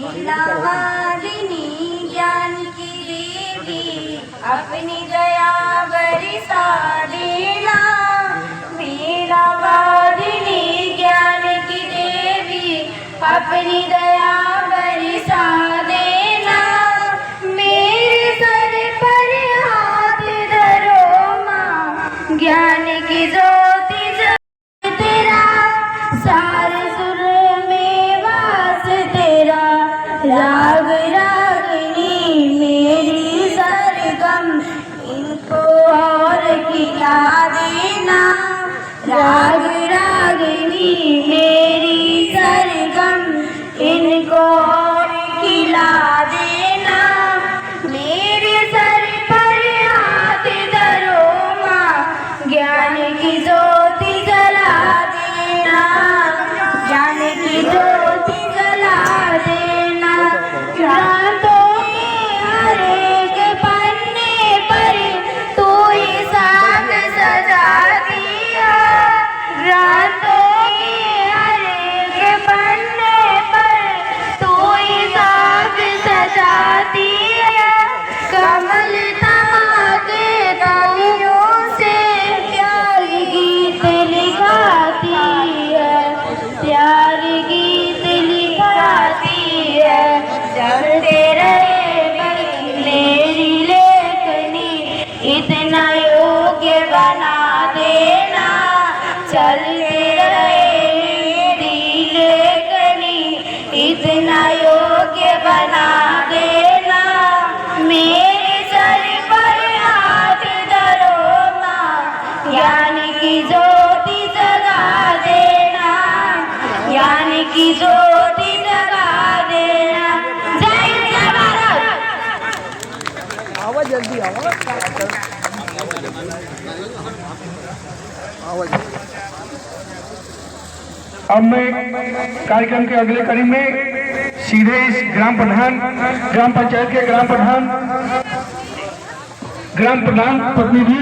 लीलावादिनी ज्ञान की देवी अपनी दया बरसा देना। लीलावादिनी ज्ञान की देवी अपनी दया बरसा देना। मेरे सर पर हाथ धरो माँ, ज्ञान की ज्योति तेरा, सारे सुर में वास तेरा। राग रागिनी मेरी सरगम, इनको और खिला देना। राग रागिनी मेरी सरगम, इनको और खिला देना। मेरे सर पर हाथ धरो माँ, ज्ञान की ज्योति जला देना। ज्ञान की ज्योति जला देना। रातों के हर एक पन्ने पर तू ही साथ सजा दिया। रातों के हर एक पन्ने पर तू ही साथ सजा दिया। कमल के कवियों से प्यार गीत लिखाती है, प्यार गीत लिखाती है। चलते रहे मेरी लेखनी, इतना योग्य बना देना। चलते रहे मेरी लेखनी, इतना योग्य बना देना। मेरे सर पर हाथ धरो माँ, ज्ञान की ज्योति जगा देना। ज्ञान की ज्योति जगा देना। जय जय भारत। आवाज जल्दी आवाज। अब मैं कार्यक्रम के अगले कड़ी में सीधे इस ग्राम पंचायत के ग्राम प्रधान प्रतिनिधि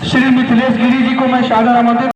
श्री मिथिलेश गिरी जी को मैं सादर आमंत्रित